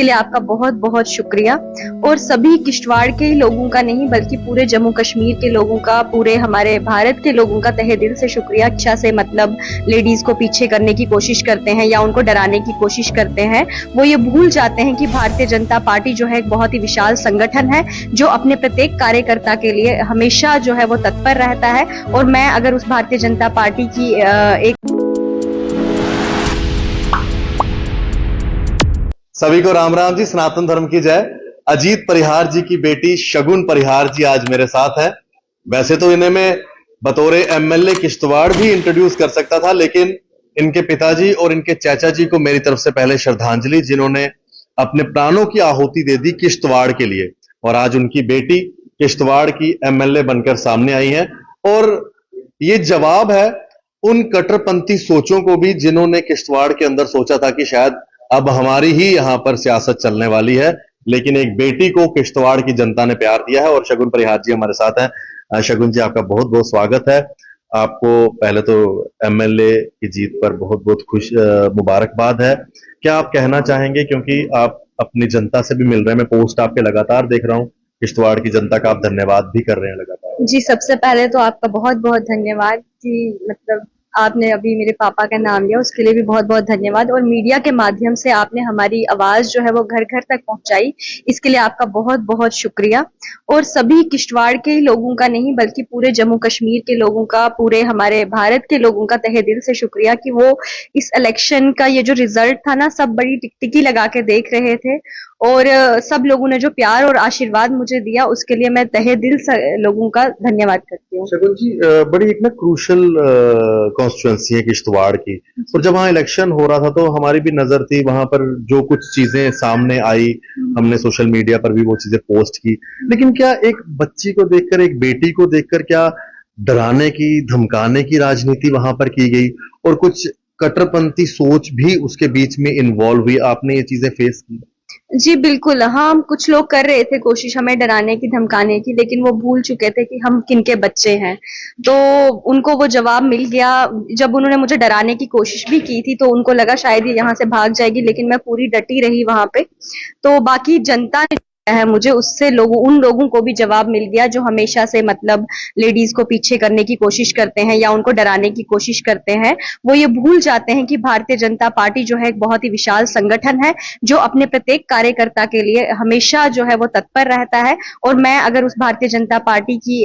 इसके लिए आपका बहुत बहुत शुक्रिया। और सभी किश्तवाड़ के लोगों का नहीं बल्कि पूरे जम्मू कश्मीर के लोगों का, पूरे हमारे भारत के लोगों का तहे दिल से शुक्रिया। इच्छा से मतलब लेडीज को पीछे करने की कोशिश करते हैं या उनको डराने की कोशिश करते हैं। वो ये भूल जाते हैं कि भारतीय जनता पार्टी जो है एक बहुत ही विशाल संगठन है जो अपने प्रत्येक कार्यकर्ता के लिए हमेशा जो है वो तत्पर रहता है। और मैं अगर उस भारतीय जनता पार्टी की एक सभी को राम राम जी, सनातन धर्म की जय। अजीत परिहार जी की बेटी शगुन परिहार जी आज मेरे साथ है। वैसे तो इन्हें मैं बतौर एमएलए किश्तवाड़ भी इंट्रोड्यूस कर सकता था, लेकिन इनके पिताजी और इनके चाचा जी को मेरी तरफ से पहले श्रद्धांजलि, जिन्होंने अपने प्राणों की आहुति दे दी किश्तवाड़ के लिए। और आज उनकी बेटी किश्तवाड़ की एमएलए बनकर सामने आई है। और ये जवाब है उन कट्टरपंथी सोचों को भी जिन्होंने किश्तवाड़ के अंदर सोचा था कि शायद अब हमारी ही यहां पर सियासत चलने वाली है, लेकिन एक बेटी को किश्तवाड़ की जनता ने प्यार दिया है। और शगुन परिहार जी हमारे साथ हैं। शगुन जी, आपका बहुत बहुत स्वागत है। आपको पहले तो एमएलए की जीत पर बहुत बहुत मुबारकबाद है। क्या आप कहना चाहेंगे, क्योंकि आप अपनी जनता से भी मिल रहे हैं, मैं पोस्ट आपके लगातार देख रहा हूं, किश्तवाड़ की जनता का आप धन्यवाद भी कर रहे हैं लगातार। जी, सबसे पहले तो आपका बहुत बहुत धन्यवाद कि मतलब आपने अभी मेरे पापा का नाम लिया, उसके लिए भी बहुत बहुत धन्यवाद। और मीडिया के माध्यम से आपने हमारी आवाज जो है वो घर घर तक पहुंचाई, इसके लिए आपका बहुत बहुत शुक्रिया। और सभी किश्तवाड़ के लोगों का नहीं बल्कि पूरे जम्मू कश्मीर के लोगों का, पूरे हमारे भारत के लोगों का तहे दिल से शुक्रिया कि वो इस इलेक्शन का ये जो रिजल्ट था ना, सब बड़ी टिकटिकी लगा के देख रहे थे। और सब लोगों ने जो प्यार और आशीर्वाद मुझे दिया, उसके लिए मैं तहे दिल से लोगों का धन्यवाद करती हूँ। शगुन जी, बड़ी एक ना क्रूशल कॉन्स्टिट्यूंसी है किश्तवाड़ की, और जब वहां इलेक्शन हो रहा था तो हमारी भी नजर थी वहां पर, जो कुछ चीजें सामने आई हमने सोशल मीडिया पर भी वो चीजें पोस्ट की। लेकिन क्या एक बच्ची को देखकर, एक बेटी को देखकर क्या डराने की, धमकाने की राजनीति वहां पर की गई, और कुछ कट्टरपंथी सोच भी उसके बीच में इन्वॉल्व हुई? आपने ये चीजें फेस की? जी बिल्कुल, हाँ, कुछ लोग कर रहे थे कोशिश हमें डराने की, धमकाने की, लेकिन वो भूल चुके थे कि हम किनके बच्चे हैं। तो उनको वो जवाब मिल गया। जब उन्होंने मुझे डराने की कोशिश भी की थी तो उनको लगा शायद ये यहाँ से भाग जाएगी, लेकिन मैं पूरी डटी रही वहां पे। तो बाकी जनता ने है मुझे, उससे उन लोगों को भी जवाब मिल गया जो हमेशा से मतलब लेडीज को पीछे करने की कोशिश करते हैं या उनको डराने की कोशिश करते हैं। वो ये भूल जाते हैं कि भारतीय जनता पार्टी जो है एक बहुत ही विशाल संगठन है जो अपने प्रत्येक कार्यकर्ता के लिए हमेशा जो है वो तत्पर रहता है। और मैं अगर उस भारतीय जनता पार्टी की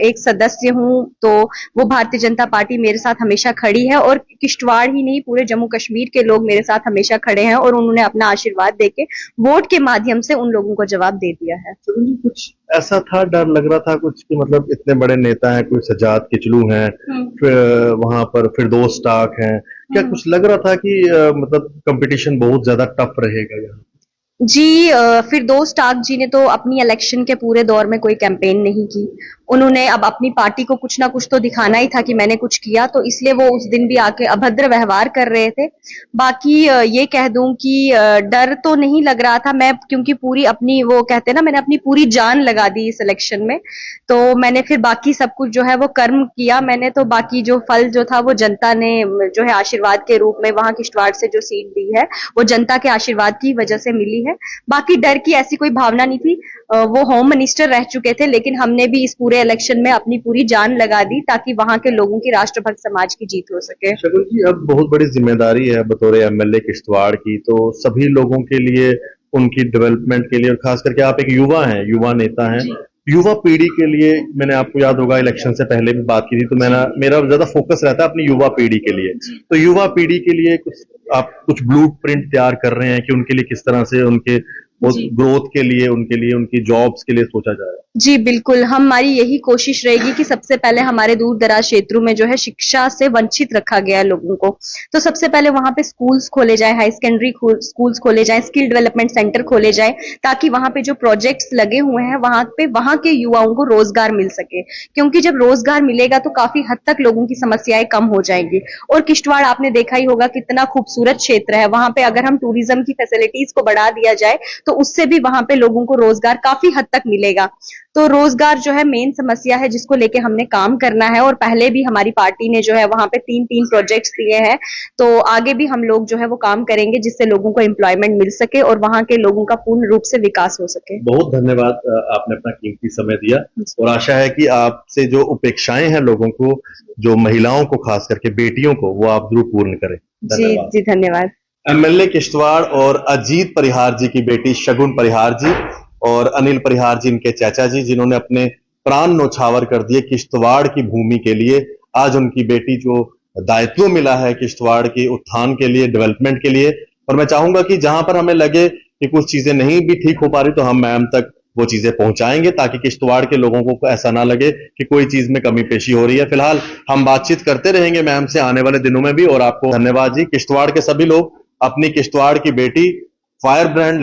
एक सदस्य हूं तो वो भारतीय जनता पार्टी मेरे साथ हमेशा खड़ी है। और किश्तवाड़ ही नहीं, पूरे जम्मू कश्मीर के लोग मेरे साथ हमेशा खड़े हैं और उन्होंने अपना आशीर्वाद देके वोट के माध्यम से उन लोगों को जवाब दे दिया है। कुछ ऐसा था, डर लग रहा था कुछ कि मतलब इतने बड़े नेता हैं, कोई सजाद किचलू हैं, फिर वहां पर फिरदौस टाक हैं, क्या कुछ लग रहा था कि मतलब कंपटीशन बहुत ज्यादा टफ रहेगा यहाँ? जी, फिरदौस टाक जी ने तो अपनी इलेक्शन के पूरे दौर में कोई कैंपेन नहीं की। उन्होंने अब अपनी पार्टी को कुछ ना कुछ तो दिखाना ही था कि मैंने कुछ किया, तो इसलिए वो उस दिन भी आके अभद्र व्यवहार कर रहे थे। बाकी ये कह दूं कि डर तो नहीं लग रहा था मैं, क्योंकि पूरी अपनी, वो कहते हैं ना, मैंने अपनी पूरी जान लगा दी इस इलेक्शन में। तो मैंने फिर बाकी सब कुछ जो है वो कर्म किया मैंने, तो बाकी जो फल जो था वो जनता ने जो है आशीर्वाद के रूप में वहां किश्तवाड़ से जो सीट दी है वो जनता के आशीर्वाद की वजह से मिली है। बाकी डर की ऐसी कोई भावना नहीं थी। वो होम मिनिस्टर रह चुके थे, लेकिन हमने भी इस पूरे इलेक्शन में अपनी पूरी जान लगा दी ताकि वहां के लोगों की, राष्ट्रभक्त समाज की जीत हो सके। शगुन जी, अब बहुत बड़ी जिम्मेदारी है बतौर एमएलए किश्तवाड़ की, तो सभी लोगों के लिए, उनकी डेवलपमेंट के लिए, और खास करके आप एक युवा हैं, युवा नेता हैं, युवा पीढ़ी के लिए, मैंने, आपको याद होगा इलेक्शन से पहले भी बात की थी, तो मेरा ज्यादा फोकस रहता है अपनी युवा पीढ़ी के लिए। तो युवा पीढ़ी के लिए आप कुछ ब्लूप्रिंट तैयार कर रहे हैं कि उनके लिए किस तरह से, उनके ग्रोथ के लिए, उनकी जॉब्स के लिए सोचा जाए? जी बिल्कुल, हमारी यही कोशिश रहेगी कि सबसे पहले हमारे दूर दराज क्षेत्रों में जो है शिक्षा से वंचित रखा गया है लोगों को, तो सबसे पहले वहां पे स्कूल्स खोले जाए, हाई सेकेंडरी स्कूल्स खोले जाए, स्किल डेवलपमेंट सेंटर खोले जाए, ताकि वहां पे जो प्रोजेक्ट्स लगे हुए हैं वहां के युवाओं को रोजगार मिल सके। क्योंकि जब रोजगार मिलेगा तो काफी हद तक लोगों की समस्याएं कम हो जाएंगी। और किश्तवाड़ आपने देखा ही होगा कितना खूबसूरत क्षेत्र है, वहां पे अगर हम टूरिज्म की फैसिलिटीज को बढ़ा दिया जाए तो उससे भी वहां पे लोगों को रोजगार काफी हद तक मिलेगा। तो रोजगार जो है मेन समस्या है जिसको लेके हमने काम करना है, और पहले भी हमारी पार्टी ने जो है वहां पे 3-3 प्रोजेक्ट्स दिए हैं। तो आगे भी हम लोग जो है वो काम करेंगे जिससे लोगों को एम्प्लॉयमेंट मिल सके और वहां के लोगों का पूर्ण रूप से विकास हो सके। बहुत धन्यवाद, आपने अपना कीमती समय दिया और आशा है कि आपसे जो उपेक्षाएं हैं लोगों को, जो महिलाओं को खास करके बेटियों को, वो आप जरूर पूर्ण करें। जी जी धन्यवाद। एमएलए किश्तवाड़ और अजीत परिहार जी की बेटी शगुन परिहार जी और अनिल परिहार जी इनके चाचा जी, जिन्होंने अपने प्राण न्यौछावर कर दिए किश्तवाड़ की भूमि के लिए। आज उनकी बेटी जो दायित्व मिला है किश्तवाड़ के उत्थान के लिए, डेवलपमेंट के लिए, और मैं चाहूंगा कि जहां पर हमें लगे कि कुछ चीजें नहीं भी ठीक हो पा रही तो हम मैम तक वो चीजें पहुंचाएंगे ताकि किश्तवाड़ के लोगों को ऐसा ना लगे कि कोई चीज में कमी पेशी हो रही है। फिलहाल हम बातचीत करते रहेंगे मैम से आने वाले दिनों में भी। और आपको धन्यवाद जी। किश्तवाड़ के सभी लोग अपनी किश्तवाड़ की बेटी फायर ब्रांड